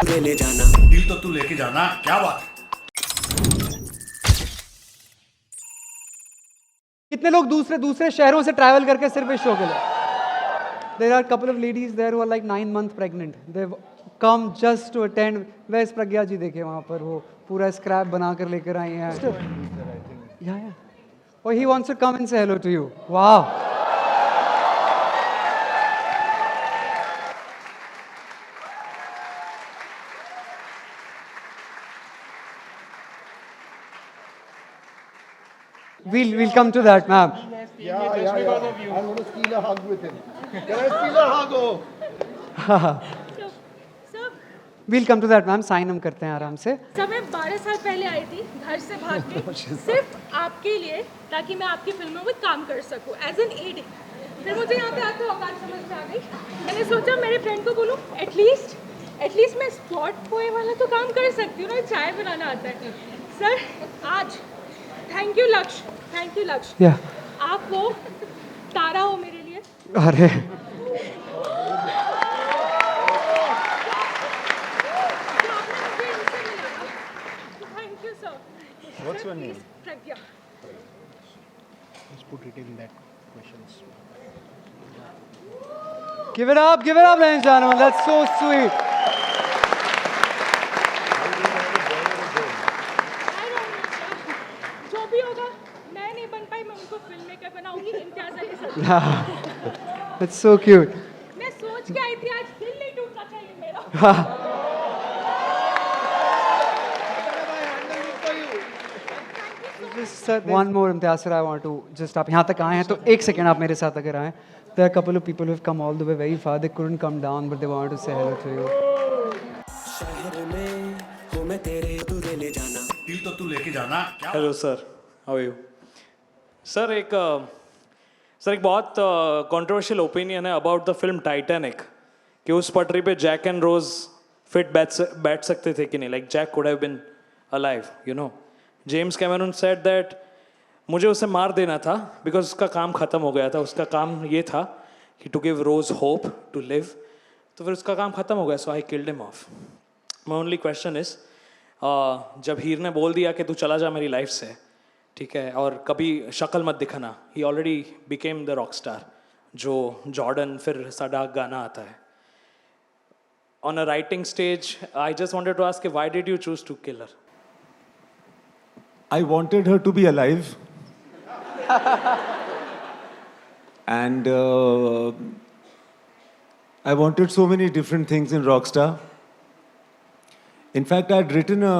ले जाना, दिल तो तू लेके जाना, क्या बात है। कितने लोग दूसरे दूसरे शहरों से ट्रैवल करके सिर्फ इस शो के लिए? There are couple of ladies there who are like 9 months pregnant. They've come just to attend. वैस प्रज्ञा जी देखे वहाँ पर वो पूरा स्क्रैप बना कर लेकर आई हैं. Yeah. Oh, he wants to come and say hello to you. Wow. We'll come to that, ma'am. Yeah. I'm going to steal a hug with him. Can I steal a hug? Oh. We'll come to that, ma'am. Sign हम करते हैं आराम से. जब मैं 12 साल पहले आई थी घर से भाग के सिर्फ आपके लिए ताकि मैं आपकी फिल्मों में काम कर सकूं एज एन एड. फिर मुझे यहाँ पे आते औकात समझ में आ गई. मैंने सोचा मेरे फ्रेंड को बोलूँ एटलीस्ट मैं स्पॉट बॉय वाला तो काम कर सकती हूँ ना. चाय बनाना आता है सर. आज थैंक यू लक्ष्य. Yeah. आप वो तारा हो मेरे लिए. अरे thank you sir. What's your name? Pragya. Let's put it in that questions. give it up, ladies and gentlemen. That's so sweet. जो भी होगा मैं नहीं बन पाई. मैं उनको फिल्म मेकर बनाऊंगी. Imtiaz Ali sir. That's so cute. मैं सोच के आई थी आज दिल नहीं टूटना चाहिए मेरा. One more, Imtiaz sir, I want to just आप यहाँ तक आए हैं तो एक सेकेंड आप मेरे साथ अगर आएं. There are a couple of people who have come all the way very far. They couldn't come down, but they wanted to say hello to you. शहर में हूँ मैं तेरे, तू ले जाना, दिल तो तू लेके जाना, क्या hello sir, how are you? Sir एक बहुत कंट्रोवर्शियल ओपिनियन है अबाउट द फिल्म टाइटैनिक कि उस पटरी पे जैक एंड रोज फिट बैठ सकते थे कि नहीं. Like Jack could have been alive, you know. James Cameron said that मुझे उसे मार देना था बिकॉज उसका काम ख़त्म हो गया था. उसका काम ये था कि to give Rose hope to live. तो फिर उसका काम ख़त्म हो गया, so I killed him off. My only question is, जब हीर ने बोल दिया कि तू चला जा मेरी लाइफ से, ठीक है, और कभी शक्ल मत दिखाना, he already became the rock star जो जॉर्डन फिर साडा गाना आता है. On a writing stage I just wanted to ask why did you choose to kill her? I wanted her to be alive. And I wanted so many different things in Rockstar. In fact, I had written a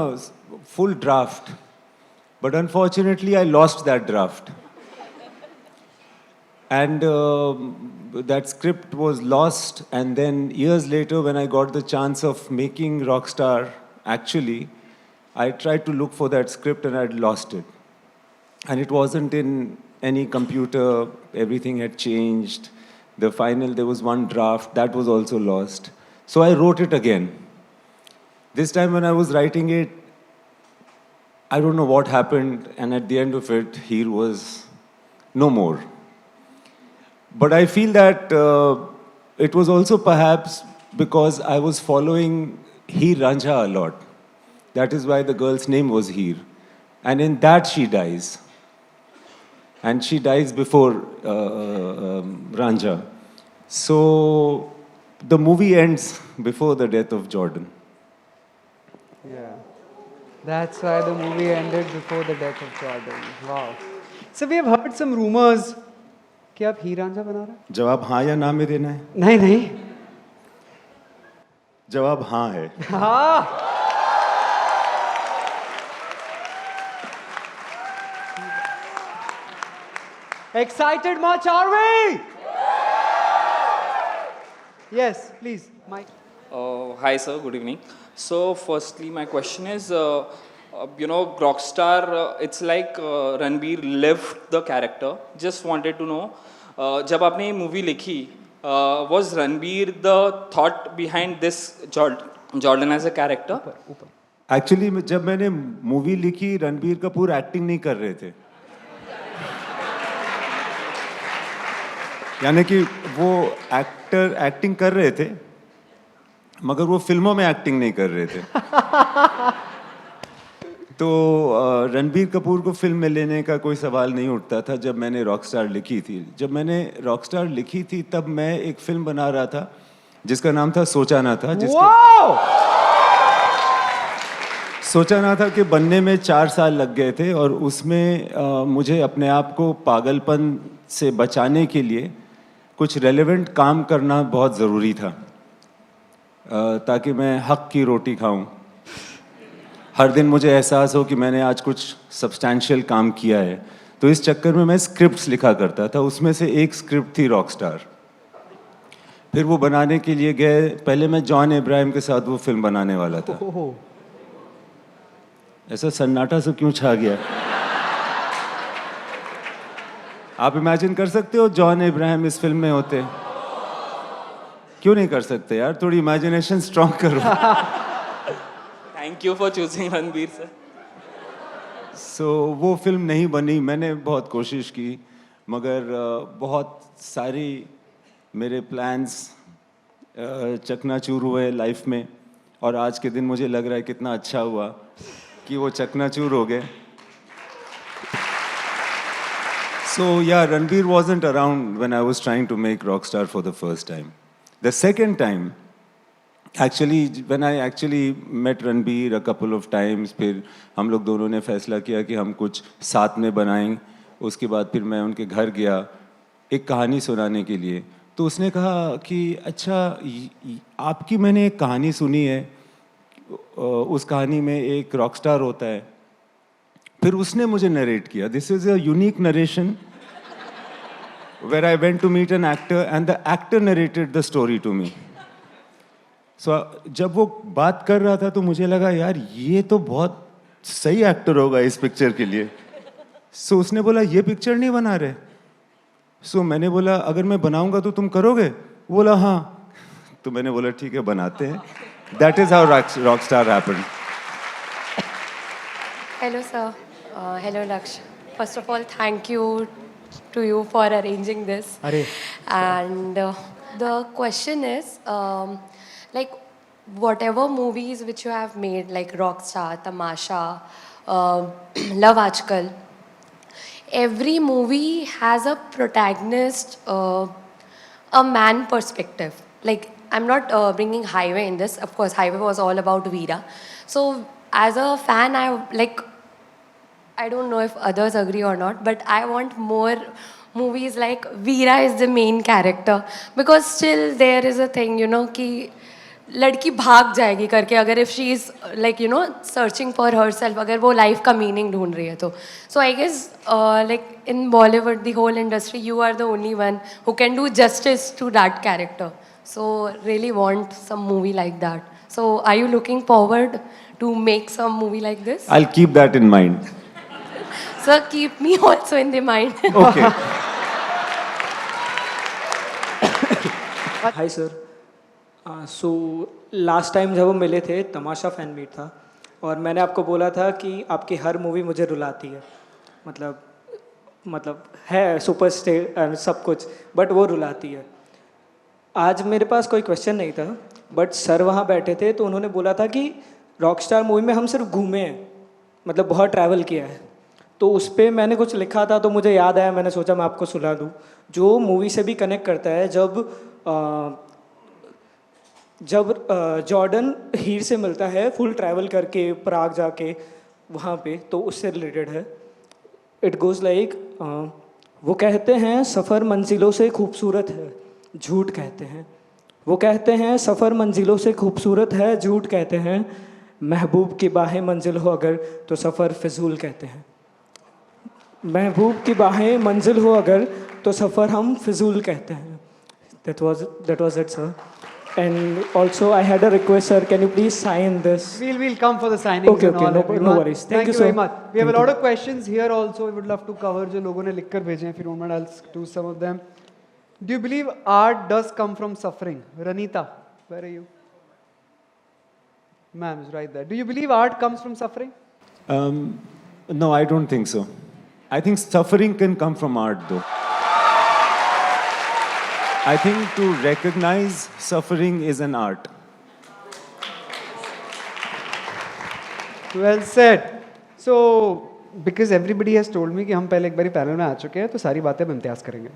full draft, but unfortunately, I lost that draft. And that script was lost, and then years later, when I got the chance of making Rockstar, actually, I tried to look for that script and I had lost it. And it wasn't in any computer, everything had changed. There was one draft, that was also lost. So I wrote it again. This time when I was writing it, I don't know what happened, and at the end of it, Heer was no more. But I feel that it was also perhaps because I was following Heer Ranjha a lot. That is why the girl's name was Heer. And in that she dies. And she dies before Ranjha. So the movie ends before the death of Jordan. Yeah. That's why the movie ended before the death of Jordan. Wow. So we have heard some rumors कि आप हीर रांझा बना रहे हैं? जवाब हाँ या ना में देना है? नहीं. जवाब हाँ है. हाँ. Excited much, are we? Yes, please, Mike. Hi, sir. Good evening. So, firstly, my question is, Rockstar, it's like Ranbir lived the character. Just wanted to know, जब आपने ये movie लिखी, was Ranbir the thought behind this Jordan as a character? Actually, जब मैंने movie लिखी, Ranbir Kapoor acting नहीं कर रहे थे. यानी कि वो एक्टिंग कर रहे थे, मगर वो फिल्मों में एक्टिंग नहीं कर रहे थे। तो रणबीर कपूर को फिल्म में लेने का कोई सवाल नहीं उठता था जब मैंने रॉकस्टार लिखी थी। जब मैंने रॉकस्टार लिखी थी तब मैं एक फिल्म बना रहा था जिसका नाम था सोचा ना था, सोचा ना था कि बनने में 4 साल लग गए थे, और उसमें मुझे अपने आप को पागलपन से बचाने के लिए कुछ रेलेवेंट काम करना बहुत ज़रूरी था, ताकि मैं हक की रोटी खाऊं। हर दिन मुझे एहसास हो कि मैंने आज कुछ सब्सटैंशियल काम किया है। तो इस चक्कर में मैं स्क्रिप्ट्स लिखा करता था। उसमें से एक स्क्रिप्ट थी रॉकस्टार। फिर वो बनाने के लिए गए। पहले मैं जॉन इब्राहिम के साथ वो फिल्म बनाने वाला था। ऐसा सन्नाटा से क्यों छा गया? आप इमेजिन कर सकते हो जॉन इब्राहिम इस फिल्म में होते? क्यों नहीं कर सकते यार? थोड़ी इमेजिनेशन स्ट्रॉन्ग करो। Thank you for choosing Ranbir sir. So वो फिल्म नहीं बनी। मैंने बहुत कोशिश की, मगर बहुत सारी मेरे प्लान्स चकनाचूर हुए लाइफ में, और आज के दिन मुझे लग रहा है कितना अच्छा हुआ कि वो चकनाचूर हो गए। So yeah, Ranbir wasn't around when I was trying to make Rockstar for the first time. The second time, actually, when I actually met Ranbir a couple of times, फिर हम लोग दोनों ने फैसला किया कि हम कुछ साथ में बनाएं। उसके बाद फिर मैं उनके घर गया एक कहानी सुनाने के लिए। तो उसने कहा कि अच्छा, आपकी मैंने एक कहानी सुनी है, उस कहानी में एक रॉकस्टार होता है। फिर उसने मुझे नरेट किया। This is a unique narration where I went to meet an actor and the actor narrated the story to me. So जब वो बात कर रहा था तो मुझे लगा यार ये तो बहुत सही एक्टर होगा इस पिक्चर के लिए। सो उसने बोला ये पिक्चर नहीं बना रहे? सो मैंने बोला अगर मैं बनाऊंगा तो तुम करोगे? बोला हाँ। तो मैंने बोला ठीक है बनाते हैं। That is how Rockstar happened. Hello, sir. Hello, Laksh. First of all, thank you to you for arranging this. And the question is, like, whatever movies which you have made, like Rockstar, Tamasha, Love Aajkal, every movie has a protagonist, a man perspective. Like, I'm not bringing Highway in this. Of course, Highway was all about Veera. So, as a fan, I don't know if others agree or not, but I want more movies like Veera is the main character, because still there is a thing, you know, कि लड़की भाग जाएगी करके, अगर if she is like, you know, searching for herself, अगर वो life का meaning ढूंढ रही है तो. So I guess like in Bollywood, the whole industry, you are the only one who can do justice to that character. So really want some movie like that. So are you looking forward to make some movie like this? I'll keep that in mind. Sir, keep me also in the mind. Okay. Hi sir. So last time जब हम मिले थे तमाशा fan meet था, और मैंने आपको बोला था कि आपकी हर मूवी मुझे रुलाती है। मतलब है सुपर स्टार सब कुछ, बट वो रुलाती है। आज मेरे पास कोई क्वेश्चन नहीं था, बट सर वहाँ बैठे थे तो उन्होंने बोला था कि रॉकस्टार मूवी में हम सिर्फ घूमे हैं, मतलब बहुत ट्रैवल किया है। तो उस पर मैंने कुछ लिखा था तो मुझे याद आया, मैंने सोचा मैं आपको सुना दूँ, जो मूवी से भी कनेक्ट करता है। जब जॉर्डन हीर से मिलता है फुल ट्रैवल करके प्राग जाके वहाँ पे, तो उससे रिलेटेड है। इट गोज़ लाइक, वो कहते हैं सफ़र मंजिलों से खूबसूरत है, झूठ कहते हैं। वो कहते हैं सफ़र मंजिलों से खूबसूरत है, झूठ कहते हैं। महबूब की बाहें मंजिल हो अगर तो सफ़र फिजूल कहते हैं। महबूब की बाहें मंजिल हो अगर तो सफ़र हम फिजूल कहते हैं। That was it, sir. And also, I had a request, sir. Can you please sign this? We'll come for the signings. Okay, and all, no everyone. worries. Thank you, very sir. much. We have a lot of questions here also. We would love to cover जो लोगों ने लिख कर भेजे हैं. If you don't mind, I'll do some of them. Do you believe art does come from suffering? Ranita, where are you? Ma'am is right there. Do you believe art comes from suffering? No, I don't think so. I think suffering can come from art, though. I think to recognize suffering is an art. Well said. So, because everybody has told me कि हम पहले एक बारी panel में आ चुके हैं तो सारी बातें हम इम्तियाज करेंगे.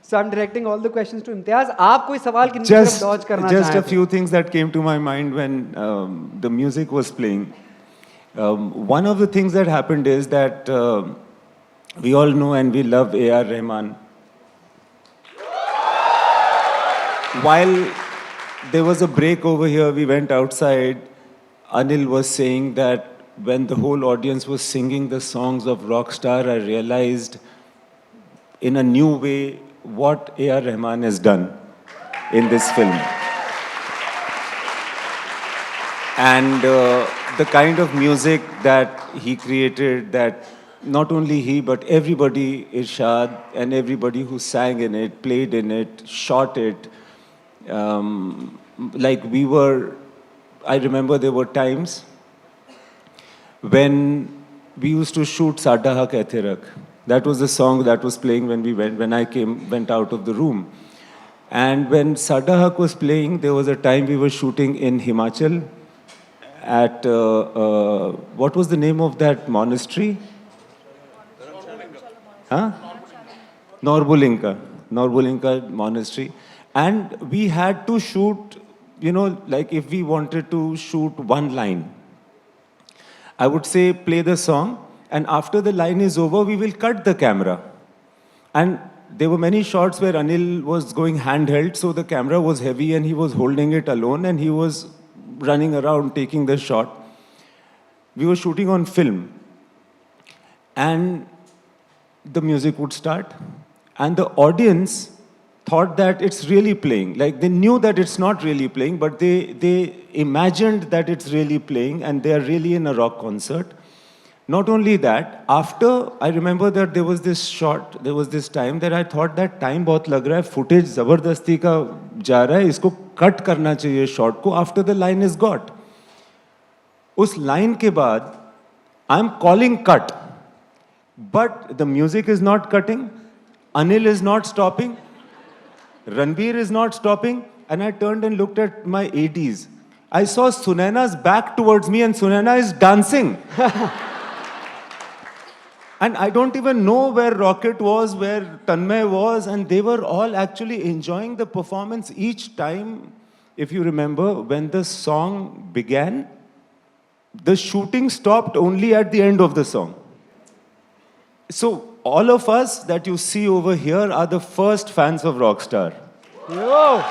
So I'm directing all the questions to Imtiaz. आप कोई सवाल किनकी तरफ dodge करना चाहें? Just a few things that came to my mind when the music was playing. One of the things that happened is that we all know and we love A.R. Rahman. While there was a break over here, we went outside. Anil was saying that when the whole audience was singing the songs of Rockstar, I realized in a new way what A.R. Rahman has done in this film. And the kind of music that he created, that not only he, but everybody, Irshad, and everybody who sang in it, played in it, shot it. Like we were, I remember there were times when we used to shoot Sada Ha Kehte Rakh. That was the song that was playing when I went out of the room. And when Sada Haq was playing, there was a time we were shooting in Himachal at, what was the name of that monastery? Huh? Norbulinka monastery. And we had to shoot, like if we wanted to shoot one line, I would say play the song, and after the line is over, we will cut the camera. And there were many shots where Anil was going handheld, so the camera was heavy and he was holding it alone and he was running around taking the shot. We were shooting on film. And the music would start, and the audience thought that it's really playing. Like they knew that it's not really playing, but they imagined that it's really playing and they are really in a rock concert. Not only that, after, I remember that there was this shot, there was this time that I thought that time बहुत लग रहा है, footage ज़बरदस्ती का जा रहा है, इसको cut करना चाहिए shot को, after the line is got. उस line के बाद, I'm calling cut. But the music is not cutting, Anil is not stopping, Ranbir is not stopping, and I turned and looked at my ADs. I saw Sunaina's back towards me and Sunaina is dancing. And I don't even know where Rocket was, where Tanmay was, and they were all actually enjoying the performance each time. If you remember, when the song began, the shooting stopped only at the end of the song. So all of us that you see over here are the first fans of Rockstar. Yo!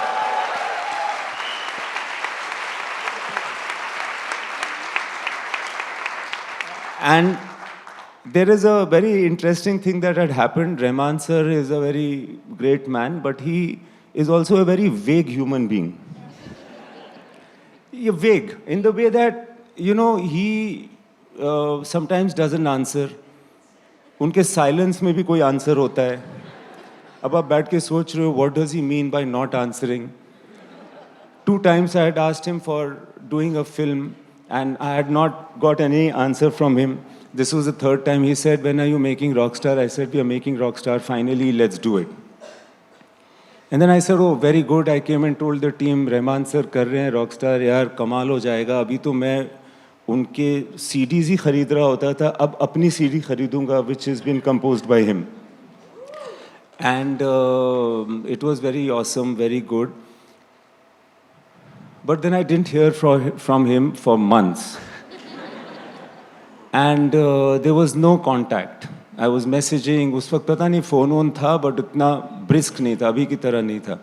And there is a very interesting thing that had happened. Rahman sir is a very great man, but he is also a very vague human being. Vague in the way that, he sometimes doesn't answer. उनके silence में भी कोई answer होता है. अब आप बैठ के सोच रहे हो, what does he mean by not answering? 2 times I had asked him for doing a film and I had not got any answer from him. This was the 3rd time. He said, when are you making Rockstar? I said, we are making Rockstar. Finally, let's do it. And then I said, oh, very good. I came and told the team, Rahman sir कर रहे हैं Rockstar, यार कमाल हो जाएगा. अभी तो मैं उनके CDs ही खरीद रहा होता था, अब अपनी CD खरीदूंगा, which has been composed by him. And it was very awesome, very good. But then I didn't hear from him for months. And there was no contact. I was messaging, उस वक्त पता नहीं phone on था, but उतना brisk नहीं था, अभी की तरह नहीं था.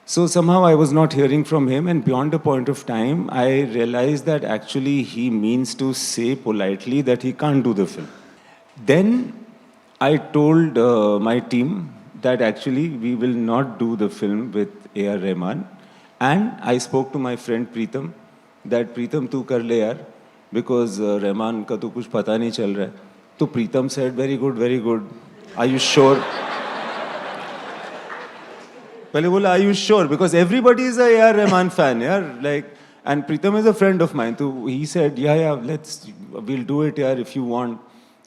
So somehow I was not hearing from him, and beyond a point of time, I realized that actually he means to say politely that he can't do the film. Then I told my team that actually we will not do the film with A.R. Rahman. And I spoke to my friend Preetam that Preetam tu kar le yaar, because Rahman ka to kuch pata nahi chal raha hai. So Preetam said, very good, very good. Are you sure? पहले बोला, are you sure? Because everybody is a A.R. Rahman fan, yaar. Like, and Preetam is a friend of mine. So he said, yeah, we'll do it, yaar, if you want.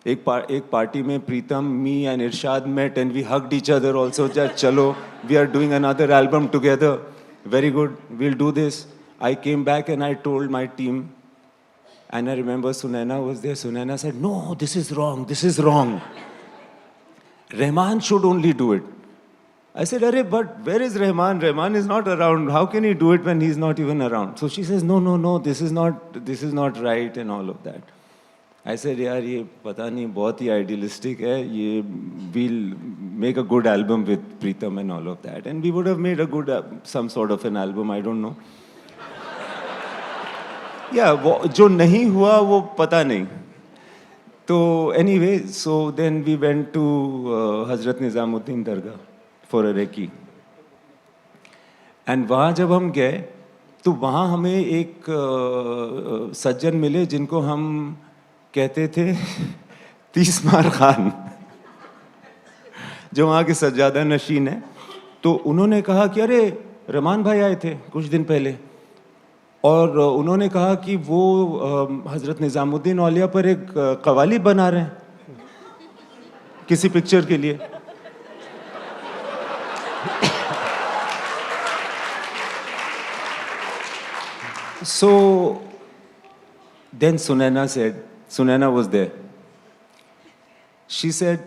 एक party में Preetam, me and Irshad met and we hugged each other also. Chalo, we are doing another album together. Very good, we'll do this. I came back and I told my team And I remember Sunaina was there. Sunaina said, no, this is wrong, this is wrong. Rahman should only do it. I said, Arey, but where is Rahman? Rahman is not around. How can he do it when he's not even around? So she says, no, this is not right and all of that. I said, yaar, ye pata nahi, bahut hi idealistic hai. We'll make a good album with Pritam and all of that. And we would have made a good, some sort of an album, I don't know. Yeah, jo nahi hua, wo pata nahi. So anyway, so then we went to Hazrat Nizamuddin Dargah for a recce. And वहाँ जब हम गए तो वहाँ हमें एक सज्जन मिले जिनको हम कहते थे 30 मार खान, जो वहाँ के सज्जादा नशीन है. तो उन्होंने कहा कि अरे रहमान भाई आए थे कुछ दिन पहले और उन्होंने कहा कि वो हज़रत निज़ामुद्दीन औलिया पर एक कवाली बना रहे हैं किसी पिक्चर के लिए. So then Sunaina was there. She said,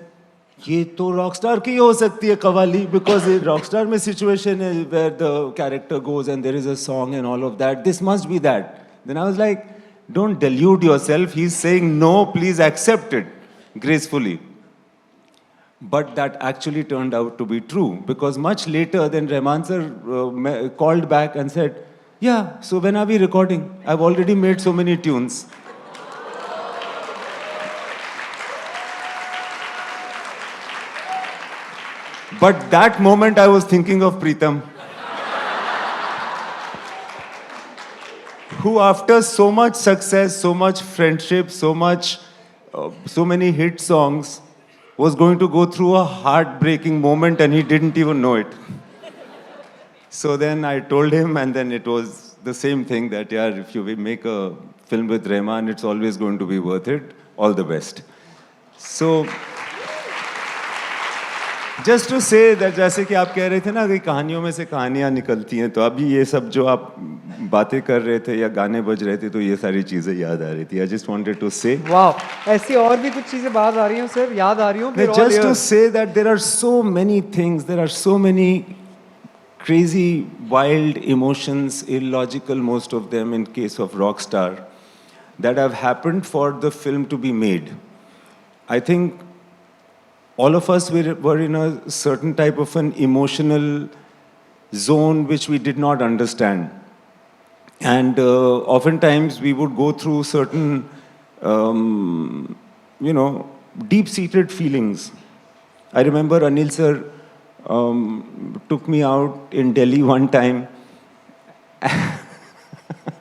ये तो रॉकस्टार की हो सकती है कवाली, because रॉकस्टार में situation है where the character goes and there is a song and all of that. This must be that. Then I was like, don't delude yourself. He's saying no, please accept it gracefully. But that actually turned out to be true, because much later then Rahman sir called back and said, yeah, so when are we recording? I've already made so many tunes. But that moment I was thinking of Pritam, who after so much success, so much friendship, so many hit songs, was going to go through a heartbreaking moment and he didn't even know it. So then I told him, and then it was the same thing that, yeah, if you make a film with Rahman, it's always going to be worth it. All the best. So, just to say that, जैसे कि आप कह रहे थे ना कि कहानियों में से कहानियाँ निकलती हैं, तो अभी ये सब जो आप बातें कर रहे थे या गाने बज रहे थे, तो ये सारी चीज़ें याद आ रही थी. I just wanted to say. Wow, ऐसी और भी कुछ चीज़ें बात आ रही हैं सर, याद आ रही हूँ. Just to say that there are so many things, there are so many crazy, wild emotions, illogical, most of them in case of Rockstar, that have happened for the film to be made. I think all of us were in a certain type of an emotional zone which we did not understand. And oftentimes we would go through certain, deep-seated feelings. I remember Anil sir took me out in Delhi one time.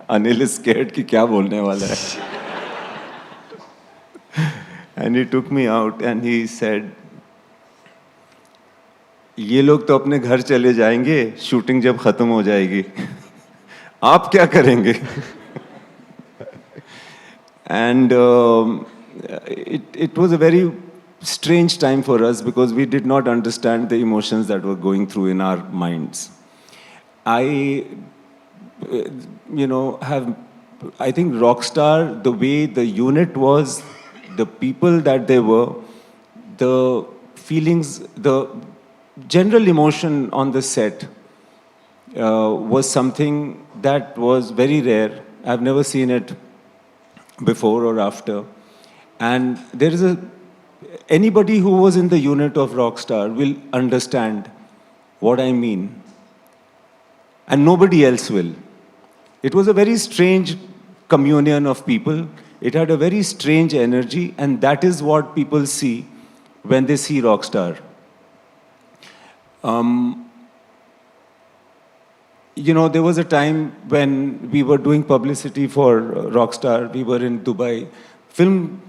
Anil is scared कि क्या बोलने वाला है. And he took me out and he said, ये लोग तो अपने घर चले जाएंगे शूटिंग जब खत्म हो जाएगी, आप क्या करेंगे? And it was a very strange time for us because we did not understand the emotions that were going through in our minds. I think Rockstar, the way the unit was, the people that they were, the feelings, the general emotion on the set was something that was very rare. I've never seen it before or after. And there is anybody who was in the unit of Rockstar will understand what I mean. And nobody else will. It was a very strange communion of people. It had a very strange energy, and that is what people see when they see Rockstar. There was a time when we were doing publicity for Rockstar. We were in Dubai. Film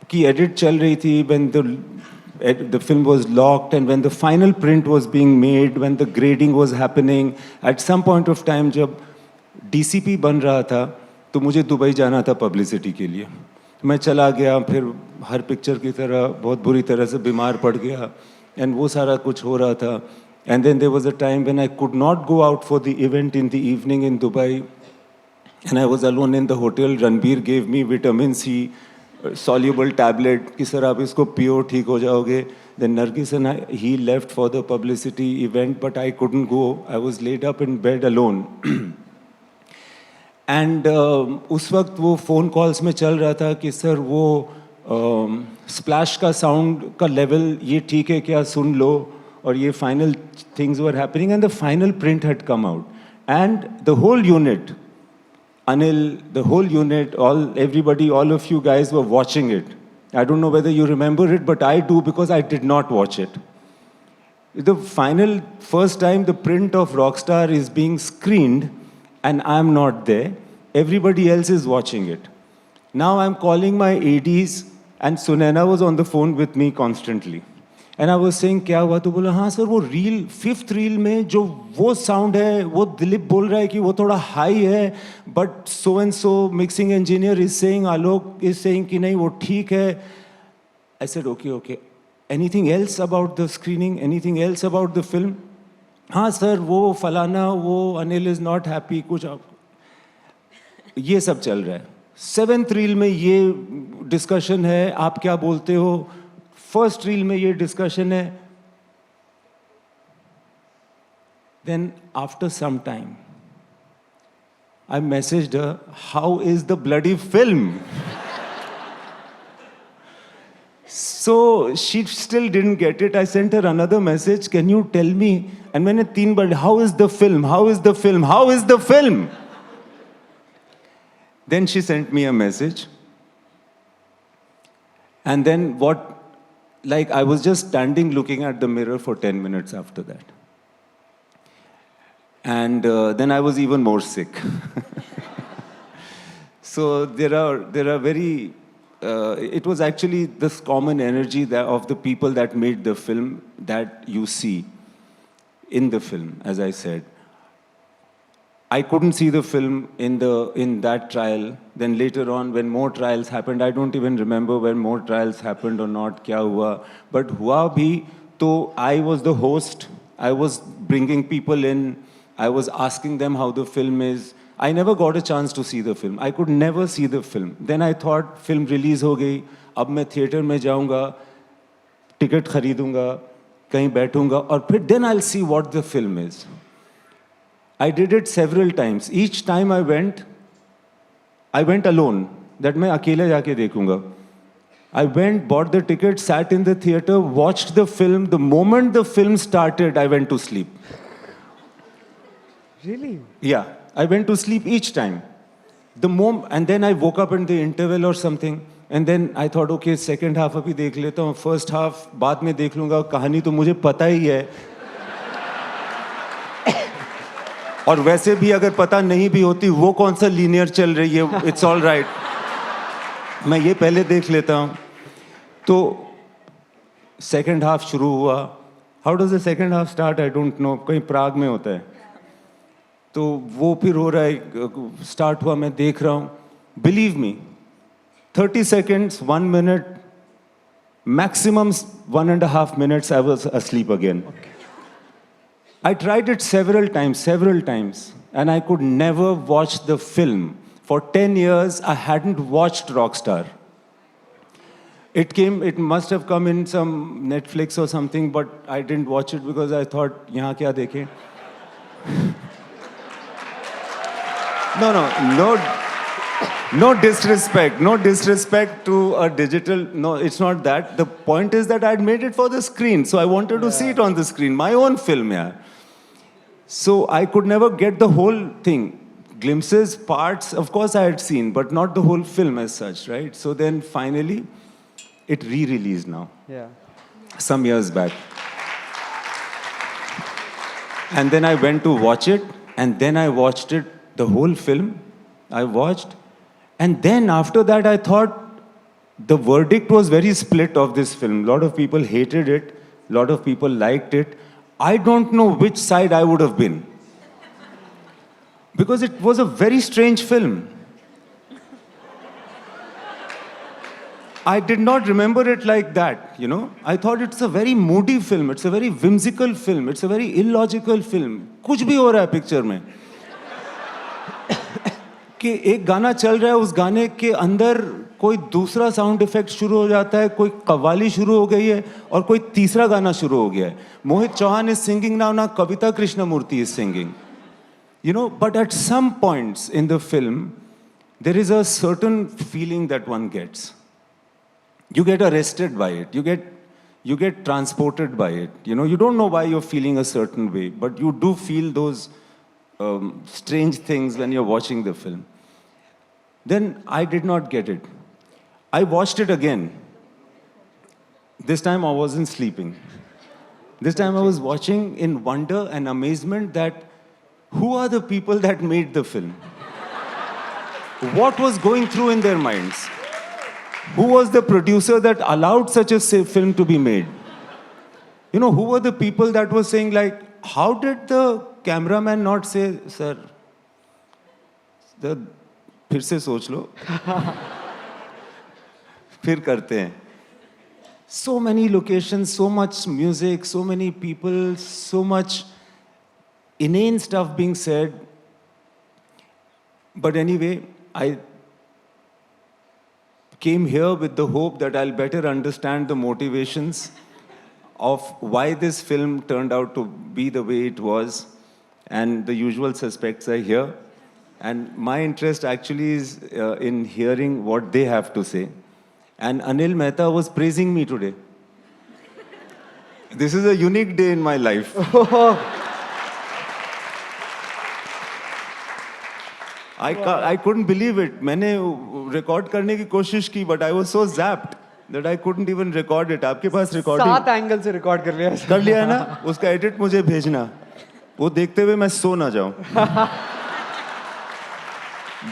ki edit chal rahi thi when the film was locked, and when the final print was being made, when the grading was happening. At some point of time, जब DCP बन रहा था, तो मुझे Dubai जाना था publicity के लिए. मैं चला गया, फिर हर पिक्चर की तरह बहुत बुरी तरह से बीमार पड़ गया, and वो सारा कुछ हो रहा था. And then there was a time when I could not go out for the event in the evening in Dubai. And I was alone in the hotel. Ranbir gave me vitamin C soluble tablet कि sir आप इसको पियो ठीक हो जाओगे. Then Nargis and he left for the publicity event, but I couldn't go. I was laid up in bed alone. And उस वक्त वो फ़ोन कॉल्स में चल रहा था कि सर वो स्प्लैश का साउंड का लेवल ये ठीक है क्या, सुन लो. और ये final things were happening and the final print had come out. And the whole unit, Anil, the whole unit, everybody, all of you guys were watching it. I don't know whether you remember it, but I do because I did not watch it. The final, first time the print of Rockstar is being screened and I'm not there. Everybody else is watching it. Now I'm calling my ADs and Sunaina was on the phone with me constantly. And I was saying, क्या हुआ? तो बोला हाँ sir वो reel, fifth reel में जो वो sound है वो दिलीप बोल रहा है कि वो थोड़ा हाई है, but so and so mixing engineer is saying, Alok is saying कि नहीं वो ठीक है. I said okay. Anything else about the screening, anything else about the film? हाँ सर वो फलाना, वो अनिल इज नॉट हैप्पी, कुछ ये सब चल रहा है. सेवेंथ रील में ये डिस्कशन है, आप क्या बोलते हो. फर्स्ट रील में ये डिस्कशन है. Then after some time I messaged her, how is the bloody film? So she still didn't get it. I sent her another message, can you tell me? And मैंने 3 बार, how is the film? How is the film? How is the film? Then she sent me a message. And then what, like I was just standing looking at the mirror for 10 minutes after that. And then I was even more sick. So there are very, it was actually this common energy of the people that made the film that you see in the film, as I said. I couldn't see the film in that trial. Then later on, when more trials happened, I don't even remember when more trials happened or not, kya hua. But hua bhi, to I was the host. I was bringing people in. I was asking them how the film is. I never got a chance to see the film. I could never see the film. Then I thought, film release हो गई, अब मैं theatre में जाऊँगा, ticket खरीदूँगा, कहीं बैठूँगा, और फिर then I'll see what the film is. I did it several times. Each time I went alone. That मैं अकेले जाके देखूँगा. I went, bought the ticket, sat in the theater, watched the film. The moment the film started, I went to sleep. Really? Yeah. I went to sleep each time. And then I woke up in the interval or something. And then I thought, okay, second half अभी देख लेता हूँ, first half बाद में देख लूँगा, कहानी तो मुझे पता ही है. और वैसे भी अगर पता नहीं भी होती, वो कौन सा लीनियर चल रही है, it's all right. मैं ये पहले देख लेता हूँ. तो second half शुरू हुआ. How does the second half start? I don't know. कहीं प्राग में होता है. तो वो फिर हो रहा है, स्टार्ट हुआ, मैं देख रहा हूँ. Believe me, 30 seconds, 1 minute, maximum 1.5 minutes, I was asleep again. Okay. I tried it several times, and I could never watch the film. For 10 years, I hadn't watched Rockstar. It must have come in some Netflix or something, but I didn't watch it because I thought, यहाँ क्या देखें? No disrespect to a digital, no, it's not that. The point is that I'd made it for the screen, so I wanted to see it on the screen, my own film, yeah. So I could never get the whole thing. Glimpses, parts, of course I had seen, but not the whole film as such, right? So then finally, it re-released now. Yeah. Some years back. And then I went to watch it, and then I watched it, the whole film I watched. And then after that, I thought the verdict was very split of this film. A lot of people hated it. A lot of people liked it. I don't know which side I would have been. Because it was a very strange film. I did not remember it like that, you know. I thought it's a very moody film. It's a very whimsical film. It's a very illogical film. कुछ भी हो रहा है picture में. कि एक गाना चल रहा है, उस गाने के अंदर कोई दूसरा साउंड इफेक्ट शुरू हो जाता है, कोई कव्वाली शुरू हो गई है और कोई तीसरा गाना शुरू हो गया है. Mohit Chauhan is singing now, ना Kavita Krishnamurthy is singing. You know, but at some points in the film, there is a certain feeling that one gets. You get arrested by it. You get transported by it. You know, you don't know why you're feeling a certain way, but you do feel those strange things when you're watching the film. Then I did not get it. I watched it again. This time I wasn't sleeping. This time I was watching in wonder and amazement that who are the people that made the film? What was going through in their minds? Who was the producer that allowed such a film to be made? You know, who were the people that were saying like, how did the cameraman not say, sir, फिर से सोच लो, फिर करते हैं. So many locations, so much music, so many people, so much inane stuff being said. But anyway, I came here with the hope that I'll better understand the motivations of why this film turned out to be the way it was, and the usual suspects are here. And my interest actually is in hearing what they have to say. And Anil Mehta was praising me today. This is a unique day in my life. I couldn't believe it. मैंने record करने की कोशिश की, but I was so zapped that I couldn't even record it. आपके पास recording 7 angle से record कर लिया. कर लिया है ना? उसका edit मुझे भेजना. वो देखते हुए मैं सो ना जाऊं.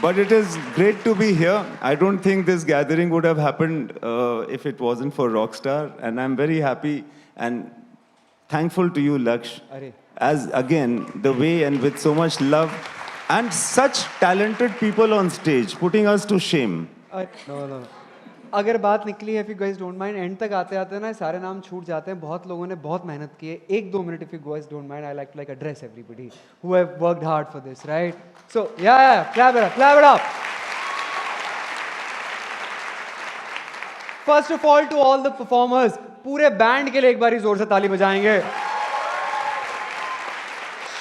But it is great to be here. I don't think this gathering would have happened if it wasn't for Rockstar, and I'm very happy and thankful to you, Laksh, as again the way and with so much love and such talented people on stage, putting us to shame. No. अगर बात निकली है, if you guys don't mind, and तक आते आते ना सारे नाम छूट जाते हैं. बहुत लोगों ने बहुत मेहनत की है. 1-2 minute if you guys don't mind, I like to address everybody who have worked hard for this, right? So yeah, clap it up. First of all, to all the performers, पूरे बैंड के लिए एक बारी जोर से ताली बजाएंगे.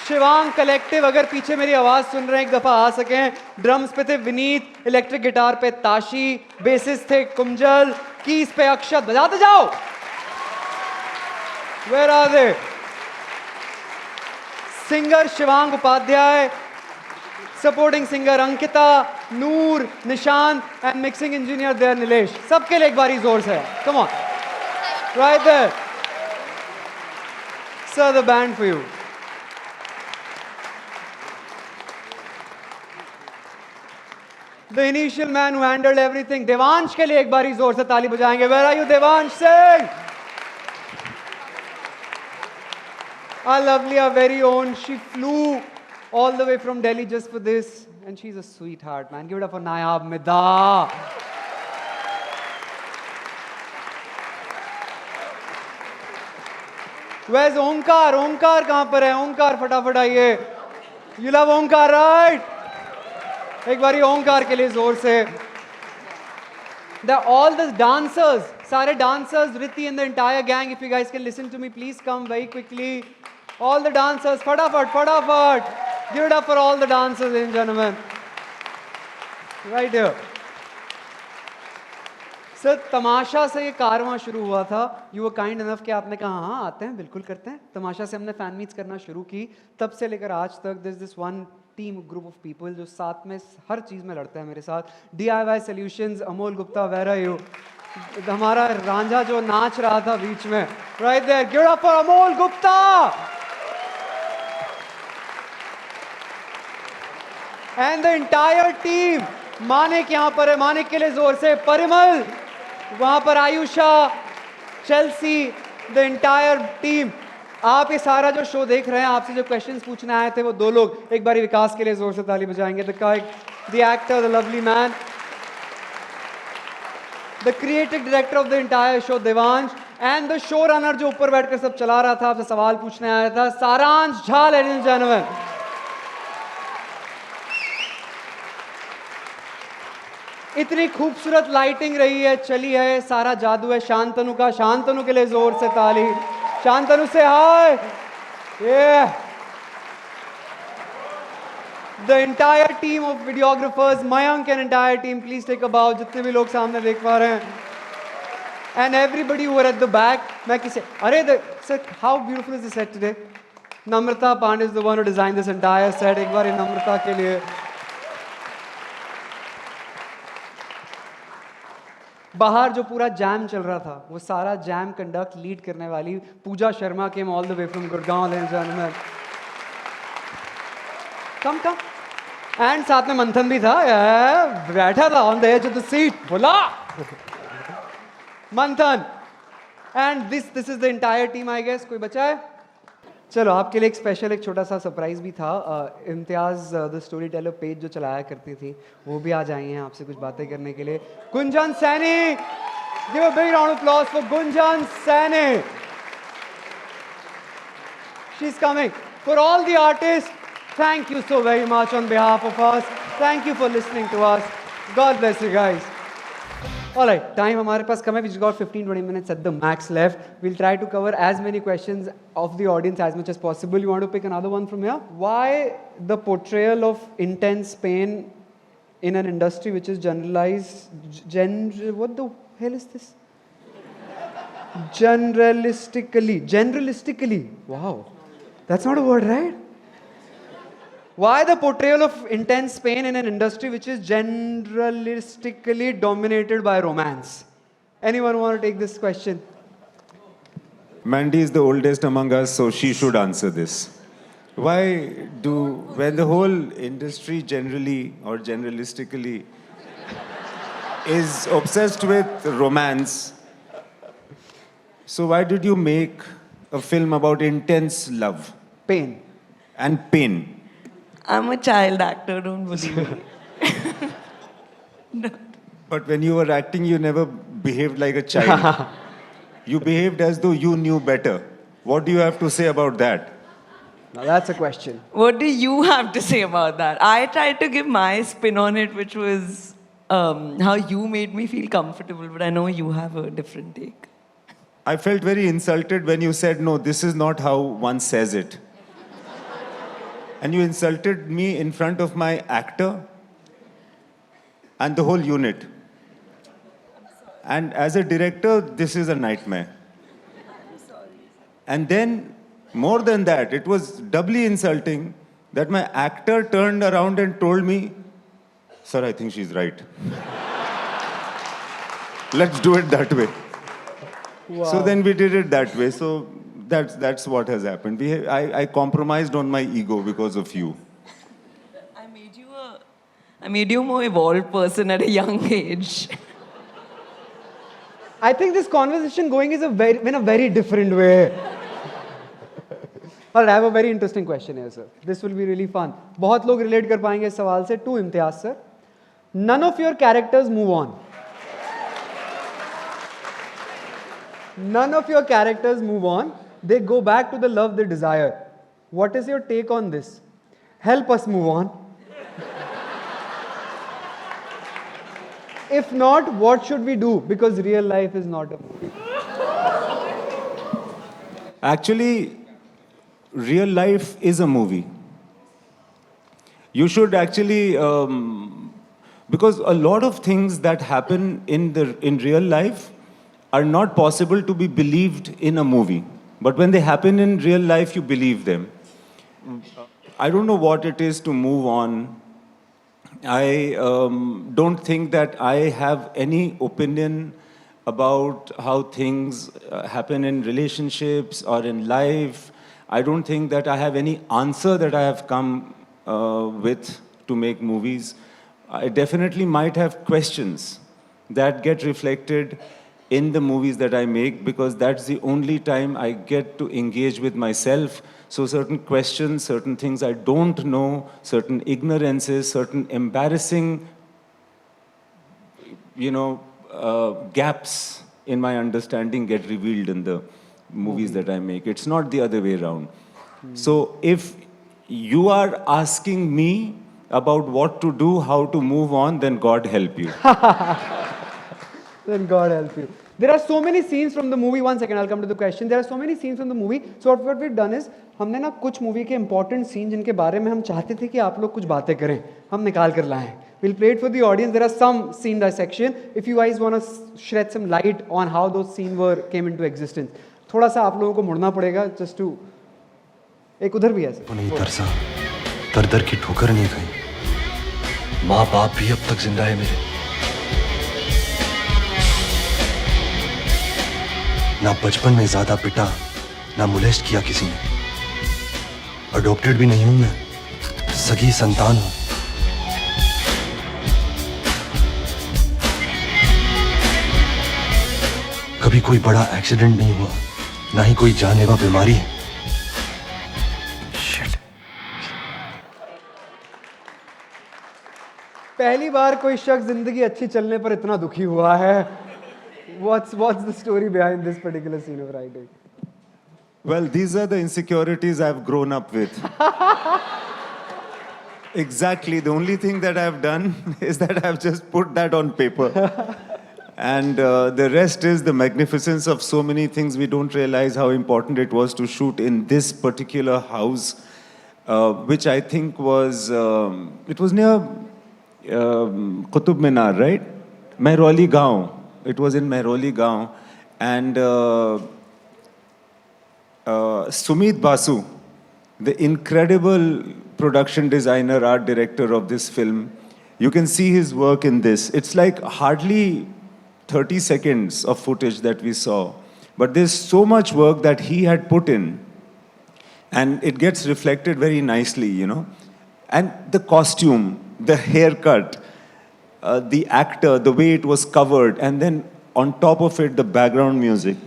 Shivang collective, अगर पीछे मेरी आवाज सुन रहे हैं एक दफा आ सकें. ड्रम्स पे थे विनीत, इलेक्ट्रिक गिटार पे ताशी, बेसिस थे कुंजल, कीज पे अक्षत. बजाते जाओ. Where are they? Singer Shivang Upadhyay, supporting singer Ankita, Noor, Nishant and mixing engineer there Nilesh. सबके लिए एक बारी जोर से. Come on. Right there. Sir, the band for you. The initial man who handled everything, Devansh के लिए एक बारी जोर से ताली बजाएंगे. Where are you, Devansh Singh? Our lovely, our very own. She flew all the way from Delhi just for this, and she's a sweetheart, man. Give it up for Nayab Mida. Where's Omkar? Omkar कहाँ पर है? Omkar फटाफट आइए. You love Omkar, right? एक बारी ओंकार के लिए जोर से. All the dancers, सारे dancers, Ritti and the entire gang, if you guys can listen to me, please come very quickly. All the dancers, फटाफट. Give it up for all the dancers, ladies and gentlemen. Right here. Sir, Tamasha से ये कारवां शुरू हुआ था. You were kind enough कि आपने कहा हाँ आते हैं, बिल्कुल करते हैं. तमाशा से हमने फैन मीट्स करना शुरू की. तब से लेकर आज तक this one team group of people जो साथ में हर चीज़ में लड़ते हैं मेरे साथ. DIY solutions, Amol Gupta, where are you? हमारा रांझा जो नाच रहा था बीच में, right there. Give it up for Amol Gupta. And the entire team. Manik यहाँ पर है, मानिक के लिए जोर से. परिमल वहाँ पर, Ayusha, Chelsea, the entire team. आप ये सारा जो शो देख रहे हैं, आपसे जो क्वेश्चंस पूछने आए थे वो 2 लोग. एक बारी विकास के लिए जोर से ताली बजाएंगे. The actor, the lovely man, the creative director of the entire show Devansh, and the show runner जो ऊपर बैठकर सब चला रहा था, आपसे सवाल पूछने आया था, सारांश झा. लेडीज एंड जेंटलमैन, इतनी खूबसूरत लाइटिंग रही है, चली है, सारा जादू है शांतनु का। शांतनु के लिए जोर से ताली। शांतनु से हाय। ये the entire team of videographers, Mayank and entire team, please take a bow. जितने भी लोग सामने देख पा रहे हैं, and everybody who are at the back. मैं किसे अरे sir, how beautiful is the set today. Namrata Pandey is the one who design this entire set. एक बार नम्रता के लिए। बाहर जो पूरा जैम चल रहा था, वो सारा जैम कंडक्ट लीड करने वाली Puja Sharma came all the way from Gurgaon, ladies and gentleman. Come and साथ में मंथन भी था, बैठा था on the edge of the seat. बोला Manthan. And this is the entire team I guess. कोई बचा है? चलो, आपके लिए एक स्पेशल, एक छोटा सा सरप्राइज भी था। Imtiaz the story teller page जो चलाया करती थी, वो भी आज आई हैं आपसे कुछ बातें करने के लिए। Gunjan Saini, give a big round of applause for Gunjan Saini. She is coming. For all the artist, thank you so very much on behalf of us. Thank you for listening to us. God bless you guys. All right, time हमारे पास कम है. We just got 15-20 minutes at the max left. We'll try to cover as many questions of the audience as much as possible. You want to pick another one from here? Why the portrayal of intense pain in an industry which is generalized, what the hell is this? Generalistically. Wow, that's not a word, right? Why the portrayal of intense pain in an industry which is generalistically dominated by romance? Anyone want to take this question? Mandy is the oldest among us, so she should answer this. Why when the whole industry generally or generalistically is obsessed with romance, so why did you make a film about intense love Pain. and pain? I'm a child actor, don't believe me. But when you were acting, you never behaved like a child. You behaved as though you knew better. What do you have to say about that? Now that's a question. What do you have to say about that? I tried to give my spin on it, which was how you made me feel comfortable, but I know you have a different take. I felt very insulted when you said, no, this is not how one says it. And you insulted me in front of my actor and the whole unit. And as a director, this is a nightmare. And then, more than that, it was doubly insulting that my actor turned around and told me, sir, I think she's right. Let's do it that way. Wow. So then we did it that way. So that's what has happened. I compromised on my ego because of you. I made you a more evolved person at a young age. I think this conversation going is in a very different way. All right, I have a very interesting question here, sir. This will be really fun. बहुत लोग relate कर पाएंगे इस सवाल से. To Imtiaz sir, none of your characters move on. None of your characters move on. They go back to the love they desire. What is your take on this? Help us move on. If not, what should we do? Because real life is not a movie. Actually, real life is a movie. You should actually, because a lot of things that happen in real life are not possible to be believed in a movie. But when they happen in real life, you believe them. I don't know what it is to move on. I don't think that I have any opinion about how things happen in relationships or in life. I don't think that I have any answer that I have come with to make movies. I definitely might have questions that get reflected in the movies that I make, because that's the only time I get to engage with myself. So certain questions, certain things I don't know, certain ignorances, certain embarrassing, gaps in my understanding get revealed in the movies that I make. It's not the other way around. So if you are asking me about what to do, how to move on, then God help you. Then God help you. There are so many scenes from the movie. One second, I'll come to the question. There are so many scenes from the movie. So what we've done is, हमने ना कुछ movie के important scene जिनके बारे में हम चाहते थे कि आप लोग कुछ बातें करें, हम निकाल कर लाएं. We'll play it for the audience. There are some scene dissection. If you guys want to shed some light on how those scenes came into existence, थोड़ा सा आप लोगों को मुड़ना पड़ेगा just to. एक उधर भी है सर. नहीं तरसा, दर की ठोकर नहीं खाई. माँ बाप भी अब तक जिंदा है मेरे. ना बचपन में ज्यादा पिटा, ना मोलेस्ट किया किसी ने. अडॉप्टेड भी नहीं हूं मैं, सगी संतान हूं. कभी कोई बड़ा एक्सीडेंट नहीं हुआ, ना ही कोई जानलेवा बीमारी है. पहली बार कोई शख्स जिंदगी अच्छी चलने पर इतना दुखी हुआ है. What's the story behind this particular scene of writing? Well, these are the insecurities I've grown up with. Exactly. The only thing that I've done is that I've just put that on paper. And the rest is the magnificence of so many things. We don't realize how important it was to shoot in this particular house, which I think was, it was near Qutub Minar, right? Mehroli Gaon. It was in Mehroli Gaon. And Sumit Basu, the incredible production designer, art director of this film, you can see his work in this. It's like hardly 30 seconds of footage that we saw. But there's so much work that he had put in. And it gets reflected very nicely, you know. And the costume, the haircut, the actor, the way it was covered, and then on top of it, the background music,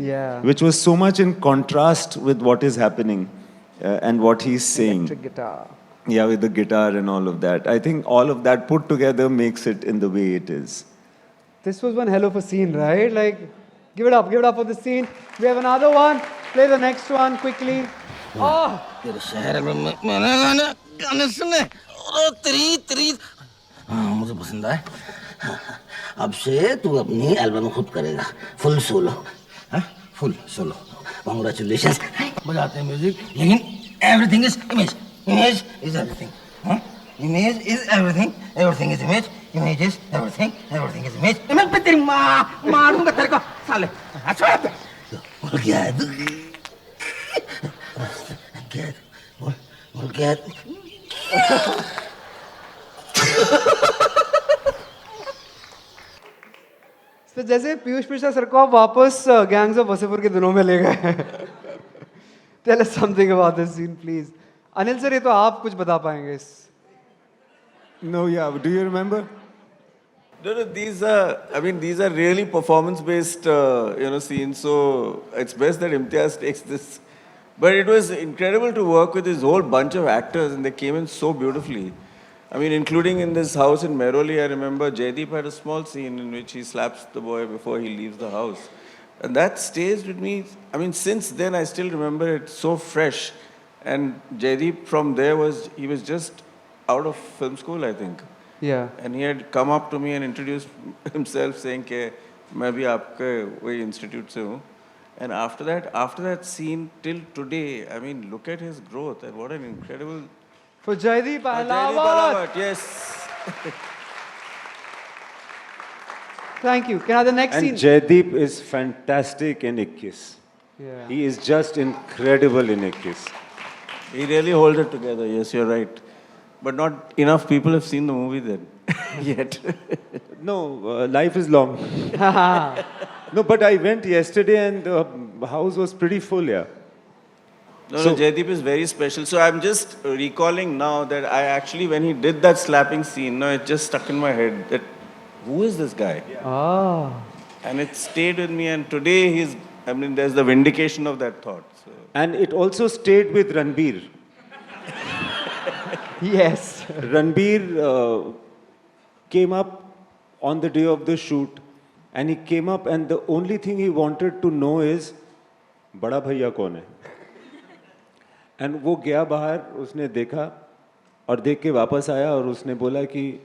which was so much in contrast with what is happening and what he's saying. Electric guitar. Yeah, with the guitar and all of that. I think all of that put together makes it in the way it is. This was one hell of a scene, right? Like, give it up for the scene. We have another one. Play the next one quickly. Oh! तेरे शहर में मैंने गाने सुने और तेरी हाँ मुझे पसंद आए. अब से तू अपनी एल्बम खुद करेगा, full solo. Full solo. Congratulations. बजाते हैं म्यूजिक, लेकिन everything is image. Image is everything. Image is everything. Everything is image. Image is everything. Everything is image. Image पे तेरी मारूंगा तेरे को साले. अच्छा बोल क्या है तू? क्या है? बोल क्या है? तो जैसे पीयूष मिश्रा सर को आप वापस गैंग्स ऑफ वसेपुर के दिनों में ले गए. Tell us something about this scene, please. Anil sir, ये तो आप कुछ बता पाएंगे इस. No, yeah. Do you remember? No, these are really performance-based, scenes. So it's best that Imtiaz takes this. But it was incredible to work with this whole bunch of actors, and they came in so beautifully. I mean, including in this house in Mehroli, I remember Jaideep had a small scene in which he slaps the boy before he leaves the house. And that stays with me. I mean, since then, I still remember it so fresh. And Jaideep from there he was just out of film school, I think. Yeah. And he had come up to me and introduced himself saying कि मैं भी आपके वही institute से हूँ. And after that scene till today, I mean, look at his growth and what an incredible. For Jaideep Jaideep Ahlawat, yes. Thank you. Can I have the next And scene? Jaideep is fantastic in Ikkis. Yeah. He is just incredible in Ikkis. He really holds it together. Yes, you're right. But not enough people have seen the movie then yet. No, life is long. No, but I went yesterday and the house was pretty full, yeah. No, Jaideep is very special. So I'm just recalling now that I actually, when he did that slapping scene, it just stuck in my head that who is this guy? And it stayed with me. And today there's the vindication of that thought. So. And it also stayed with Ranbir. Yes. Ranbir came up on the day of the shoot, and he came up and the only thing he wanted to know is, बड़ा भैया कौन है? And वो गया बाहर, उसने देखा, और देख के वापस आया और उसने बोला कि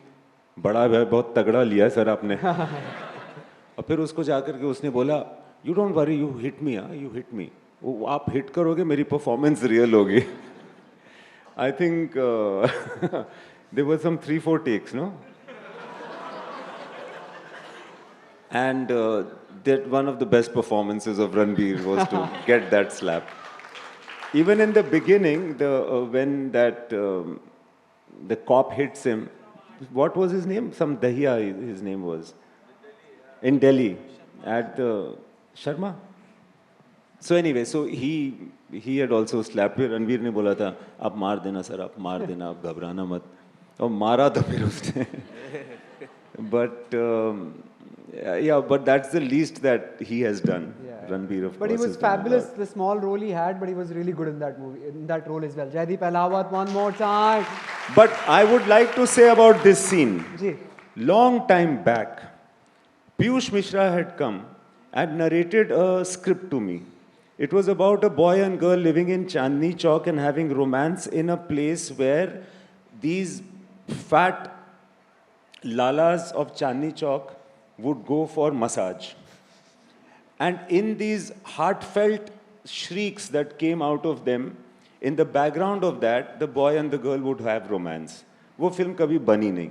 बड़ा है, बहुत तगड़ा लिया सर आपने। और फिर उसको जाकर के उसने बोला you don't worry, you hit me, you hit me, वो आप हिट करोगे मेरी परफॉर्मेंस रियल होगी। I think there were some 3-4 takes, no? And that one of the best performances of Ranbir was to get that slap. Even in the beginning, when that the cop hits him, what was his name? Some Dahiya, his name was. In Delhi, at the Sharma. So anyway, so he had also slapped me. Ranbir ने बोला था, आप मार देना sir, आप मार देना, आप घबराना मत. और मारा तो फिर उसने. But yeah, but that's the least that he has done. Yeah. Ranbir, of But course, he was has done a fabulous. lot. The small role he had, but he was really good in that movie, in that role as well. Jaideep Ahlawat, one more time. But I would like to say about this scene. Ji. Long time back, Piyush Mishra had come and narrated a script to me. It was about a boy and girl living in Chandni Chowk and having romance in a place where these fat lalas of Chandni Chowk would go for massage. And in these heartfelt shrieks that came out of them, in the background of that, the boy and the girl would have romance. वो film कभी बनी नहीं.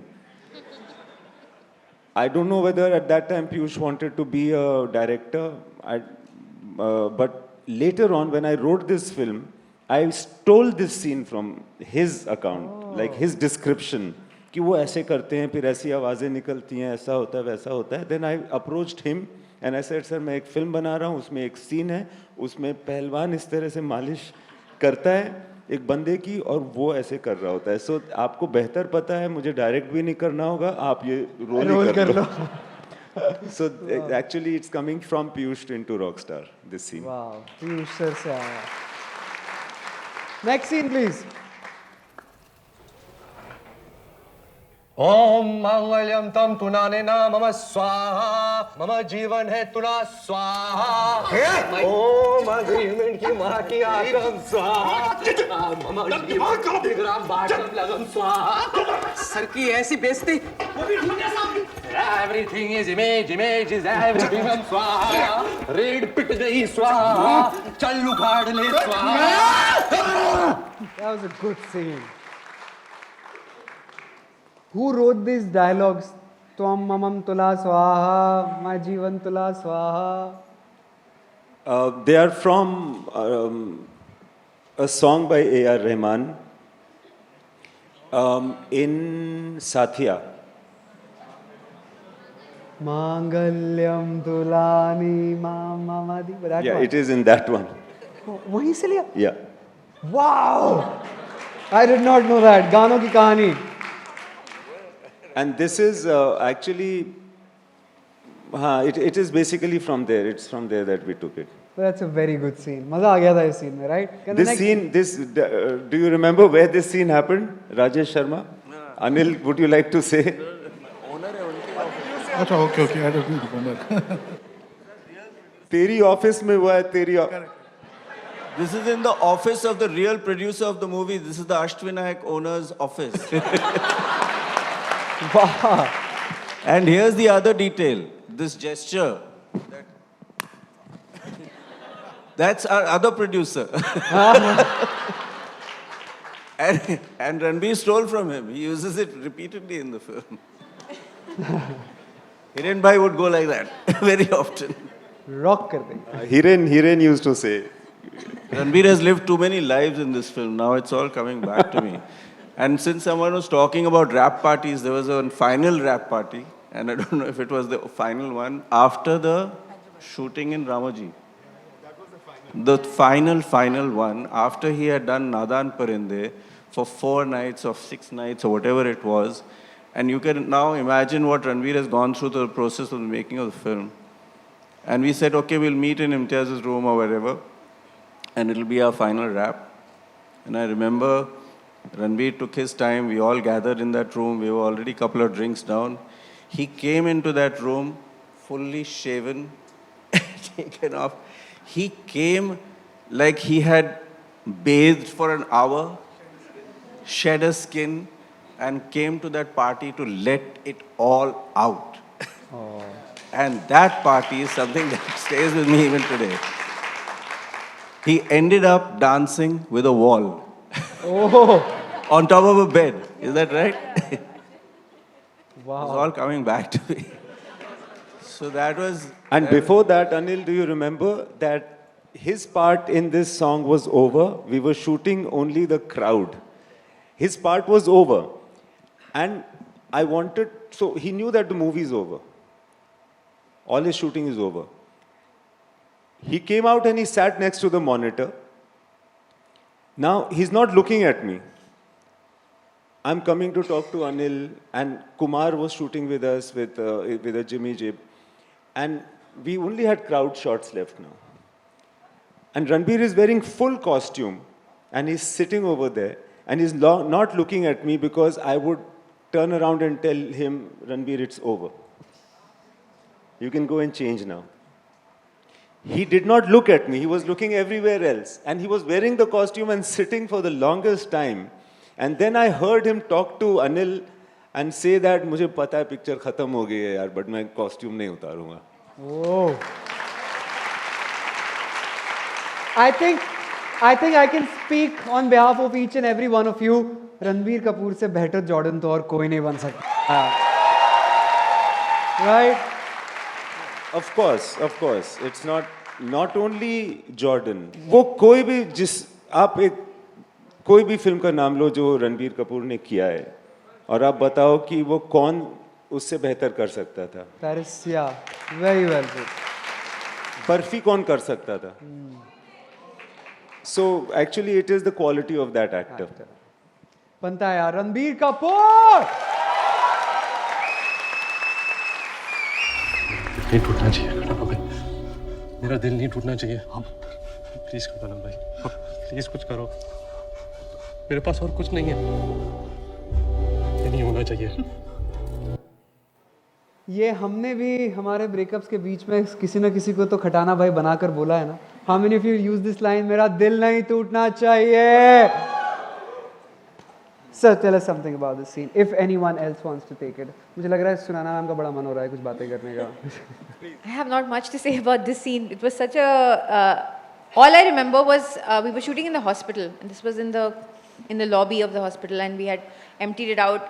I don't know whether at that time Piyush wanted to be a director, but later on when I wrote this film, I stole this scene from his account, like his description. कि वो ऐसे करते हैं, फिर ऐसी आवाज़ें निकलती हैं, ऐसा होता है, वैसा होता है. Then I approached him and I said, sir मैं एक फिल्म बना रहा हूँ, उसमें एक सीन है, उसमें पहलवान इस तरह से मालिश करता है एक बंदे की और वो ऐसे कर रहा होता है. So आपको बेहतर पता है, मुझे डायरेक्ट भी नहीं करना होगा, आप ये रोल कर लो. So actually it's coming from Piyush into Rockstar, this scene. Wow, Piyush sir se aaya. Next scene, please. ओम मांगल्यम तम तुनानेना मम स्वाहा मम जीवन है तुना स्वाहा ओम अग्रीमेंट की मां की आगम स्वाहा मम जीवन विग्राम बाटम लगम स्वाहा सर की ऐसी बेइज्जती वो भी ढूंढे साहब everything is image is everything स्वाहा रीड पिट गई स्वाहा चल उखाड़ ले स्वाहा. That was a good scene. Who wrote these dialogues? Tvam mamam tula swaha, my jivan tula swaha. They are from a song by A.R. Rahman in Satya. Mangalyam tulani mamamadi. Yeah, it is in that one. वहीं से लिया? Yeah. Wow! I did not know that. गानों की कहानी. And this is actually, it is basically from there. It's from there that we took it. That's a very good scene. मजा आ गया था इस scene में, right? This scene, do you remember where this scene happened? Rajesh Sharma? Anil, would you like to say? अच्छा okay, I don't need to come back. तेरी office में हुआ है, तेरी. This is in the office of the real producer of the movie. This is the Ashtvinayak owner's office. Wow. And here's the other detail. This gesture. That's our other producer. and Ranbir stole from him. He uses it repeatedly in the film. Hiren Bhai would go like that very often. Rock कर देंगे. Hiren used to say. Ranbir has lived too many lives in this film. Now it's all coming back to me. And since someone was talking about rap parties, there was a final rap party, and I don't know if it was the final one, after the shooting in Ramoji. The final one, after he had done Nadan Parinde for 4 nights or 6 nights or whatever it was, and you can now imagine what Ranbir has gone through the process of the making of the film. And we said, okay, we'll meet in Imtiaz's room or wherever, and it'll be our final rap. And I remember Ranbir took his time. We all gathered in that room. We were already a couple of drinks down. He came into that room fully shaven, taken off. He came like he had bathed for an hour. shed a skin, and came to that party to let it all out. And that party is something that stays with me even today. He ended up dancing with a wall. On top of a bed. Is that right? Wow. It's all coming back to me. So that was... And before that, Anil, do you remember that his part in this song was over? We were shooting only the crowd. His part was over. And I wanted... So he knew that the movie is over. All his shooting is over. He came out and he sat next to the monitor. Now, he's not looking at me. I'm coming to talk to Anil, and Kumar was shooting with us with a Jimmy Jib. And we only had crowd shots left now. And Ranbir is wearing full costume, and he's sitting over there, and he's not looking at me because I would turn around and tell him, Ranbir, it's over. You can go and change now. He did not look at me. He was looking everywhere else. And he was wearing the costume and sitting for the longest time. And then I heard him talk to Anil and say that, मुझे पता है picture खत्म हो गई है यार, but मैं costume नहीं उतारूंगा. Oh. I think I can speak on behalf of each and every one of you. Ranbir Kapoor से बेहतर जॉर्डन तो और कोई नहीं बन सकता. Right? Of course. It's not only Jordan. वो कोई भी आप एक कोई भी फिल्म का नाम लो जो रणबीर कपूर ने किया है और आप बताओ कि वो कौन उससे बेहतर कर सकता था. Paris, yeah, very well put. Barfi कौन कर सकता था. So actually it is the quality of that actor. बनता है यार रणबीर कपूर. नहीं टूटना चाहिए कटाना भाई. मेरा दिल नहीं टूटना चाहिए. प्लीज कटाना भाई, प्लीज कुछ करो. मेरे पास और कुछ नहीं है. ये नहीं होना चाहिए. ये हमने भी हमारे ब्रेकअप्स के बीच में किसी न किसी को तो खटाना भाई बनाकर बोला है ना. How many of you use this line? मेरा दिल नहीं टूटना चाहिए. Sir, tell us something about this scene. If anyone else wants to take it. मुझे लग रहा है सुनाना मैम का बड़ा मन हो रहा है कुछ बातें करने का. I have not much to say about this scene. It was such a... all I remember was we were shooting in the hospital. And this was in the lobby of the hospital. And we had emptied it out.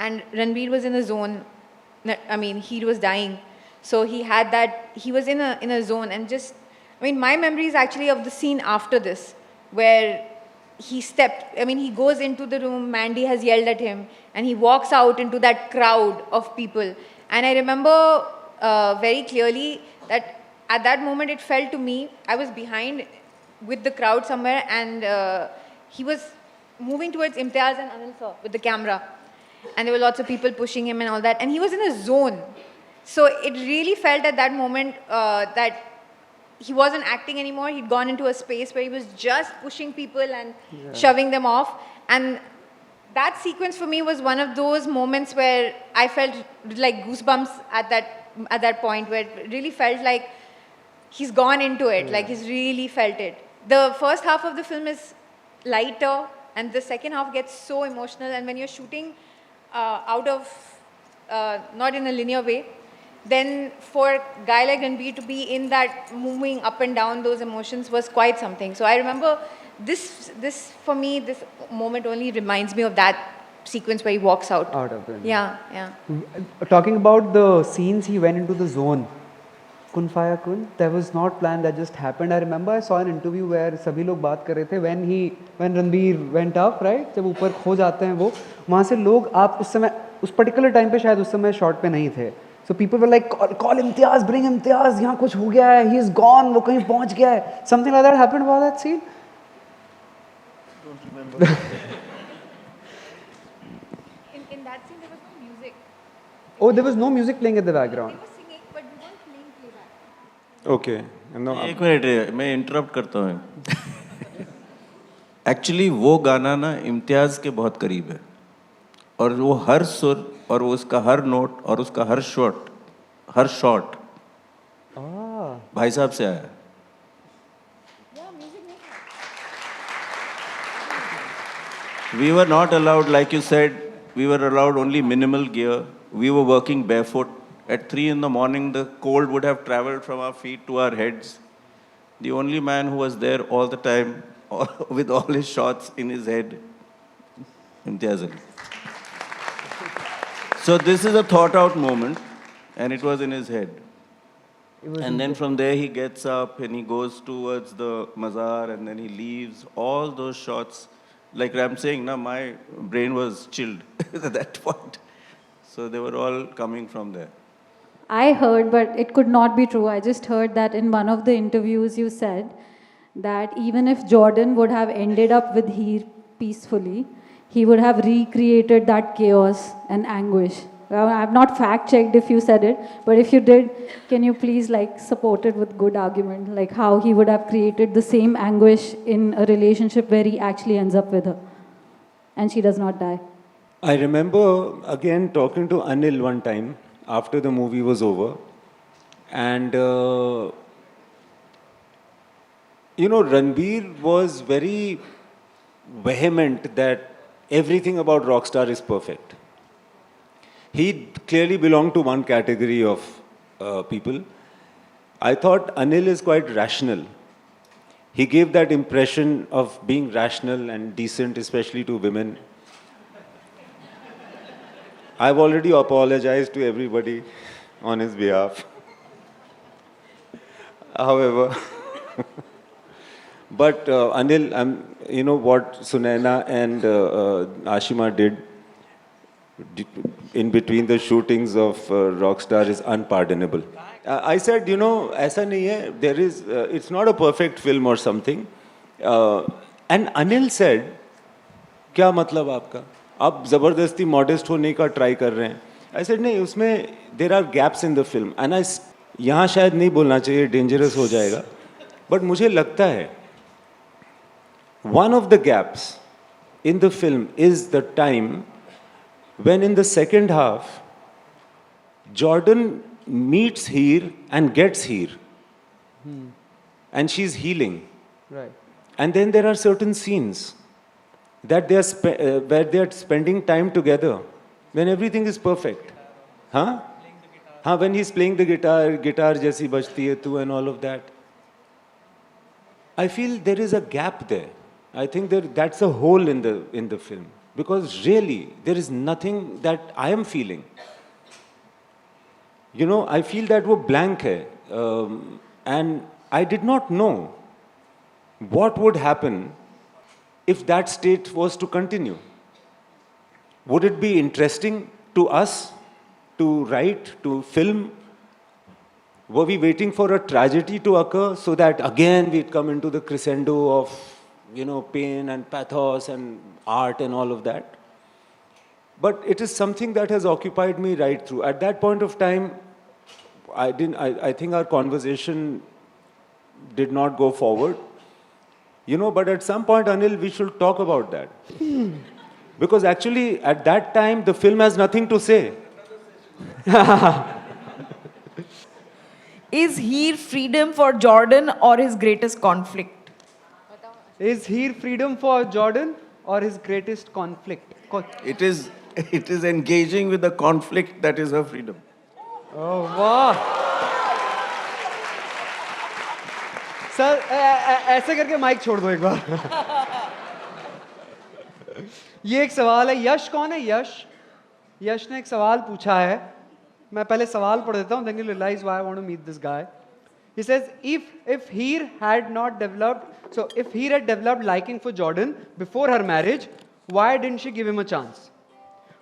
And Ranbir was in a zone. I mean, he was dying. So he had that... He was in a zone. And just... I mean, my memory is actually of the scene after this. Where... he goes into the room, Mandy has yelled at him, and he walks out into that crowd of people. And I remember very clearly that at that moment it felt to me, I was behind with the crowd somewhere, and he was moving towards Imtiaz and Anil sir with the camera. And there were lots of people pushing him and all that, and he was in a zone. So it really felt at that moment that he wasn't acting anymore. He'd gone into a space where he was just pushing people and shoving them off. And that sequence for me was one of those moments where I felt like goosebumps at that point, where it really felt like he's gone into it, like he's really felt it. The first half of the film is lighter, and the second half gets so emotional. And when you're shooting out of, not in a linear way, then for a guy like Ranbir to be in that moving up and down those emotions was quite something. So I remember this for me, this moment only reminds me of that sequence where he walks out. Out of it. Yeah. Talking about the scenes he went into the zone. Kun Faya Kun, that was not planned, that just happened. I remember I saw an interview where सभी लोग बात कर रहे थे when Ranbir went up, right? जब ऊपर खो जाते हैं वो, वहाँ से लोग आप उस समय उस particular time पे शायद उस समय shot पे नहीं थे. So people were like, call Imtiaz, bring Imtiaz, यहाँ कुछ हो गया है, he is gone, वो कहीं पहुँच गया है. Something like that happened about that scene? Don't remember. In that scene there was no music. Oh, there was no music playing at the background. They were singing, but we weren't playing playback. Okay. No, एक minute मैं interrupt करता हूँ. Actually वो गाना ना इम्तियाज़ के बहुत करीब है और वो हर सुर और वो उसका हर नोट और उसका हर शॉट भाई साहब से आया. We were not allowed, like you said, we were allowed only minimal gear. We were working barefoot. At 3 in the morning, the cold would have traveled from our feet to our heads. The only man who was there all the time with all his shots in his head, Imtiaz Ali. So this is a thought out moment, and it was in his head. And then from there he gets up and he goes towards the mazar and then he leaves. All those shots, like I'm saying, now my brain was chilled at that point. So they were all coming from there. I heard, but it could not be true. I just heard that in one of the interviews you said that even if Jordan would have ended up with Heer peacefully, he would have recreated that chaos and anguish. Well, I've not fact checked if you said it, but if you did, can you please support it with good argument, like how he would have created the same anguish in a relationship where he actually ends up with her and she does not die. I remember again talking to Anil one time after the movie was over, and Ranbir was very vehement that everything about Rockstar is perfect. He clearly belonged to one category of people. I thought Anil is quite rational. He gave that impression of being rational and decent, especially to women. I've already apologized to everybody on his behalf. However, but Anil, what Sunaina and Ashima did in between the shootings of Rockstar is unpardonable. I said, aisa nahi hai, there is, it's not a perfect film or something. And Anil said, क्या मतलब आपका? आप ज़बरदस्ती modest होने का try कर रहे हैं. I said, नहीं, उसमें there are gaps in the film. And यहाँ शायद नहीं बोलना चाहिए, dangerous हो जाएगा. But मुझे लगता है, one of the gaps in the film is the time when in the second half, Jordan meets Heer and gets Heer. And she's healing. Right. And then there are certain scenes that they are where they are spending time together, when everything is perfect. Huh? When he's playing the guitar jaisi bajti hai tu and all of that. I feel there is a gap there. I think that's a hole in the film. Because really, there is nothing that I am feeling. I feel that wo blank hai. And I did not know what would happen if that state was to continue. Would it be interesting to us to write, to film? Were we waiting for a tragedy to occur so that again we'd come into the crescendo of pain and pathos and art and all of that? But it is something that has occupied me right through. At that point of time, I think our conversation did not go forward. But at some point, Anil, we should talk about that. Because actually, at that time, the film has nothing to say. Is Heer freedom for Jordan or his greatest conflict? Is Heer freedom for Jordan or his greatest conflict? It is engaging with the conflict that is her freedom. Oh, wow. Sir ऐसे करके mic छोड़ दो एक बार. ये एक सवाल है. यश कौन है? यश ने एक सवाल पूछा है. मैं पहले सवाल पढ़ देता हूँ, then you realize why I want to meet this guy. He says, if Heer had developed liking for Jordan before her marriage, why didn't she give him a chance?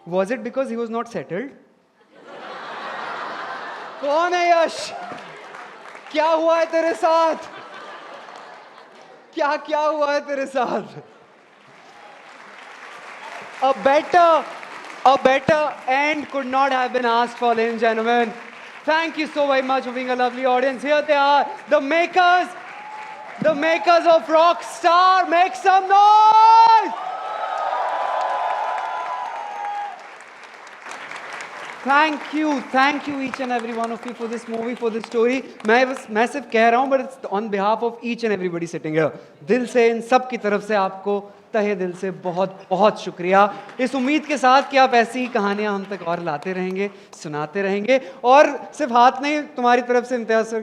Was it because he was not settled? कौन है यश? क्या हुआ है तेरे साथ? क्या हुआ है तेरे साथ? A better end could not have been asked for, ladies and gentlemen. Thank you so very much for being a lovely audience. Here they are, the makers of Rockstar. Make some noise! Thank you each and every one of you for this movie, for this story. मैं सिर्फ कह रहा हूँ, but it's on behalf of each and everybody sitting here. दिल से इन सब की तरफ से आपको तहे दिल से बहुत बहुत शुक्रिया. इस उम्मीद के साथ कि आप ऐसी ही कहानियां हम तक और लाते रहेंगे, सुनाते रहेंगे. और सिर्फ हाथ नहीं, तुम्हारी तरफ से Imtiaz sir,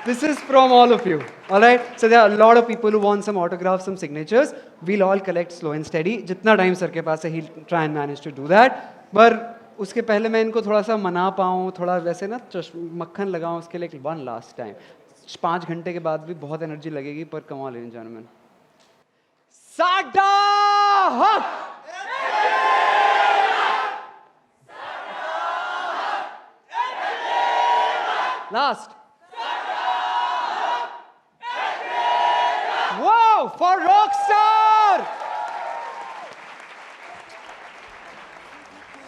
this is from all of you. All right. So there are a lot of people who want some autographs, some signatures. We'll all collect slow and steady. जितना टाइम सर के पास है, he'll try and manage to do that. पर उसके पहले मैं इनको थोड़ा सा मना पाऊँ, थोड़ा वैसे ना मक्खन लगाऊँ, उसके लिए one last time. 5 घंटे के बाद भी बहुत एनर्जी लगेगी, पर come on, ladies and gentlemen. साडा हक. Last. Wow, for Rockstar!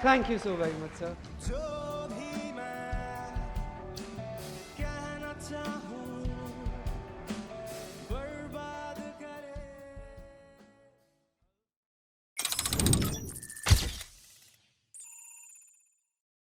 Thank you so very much, sir.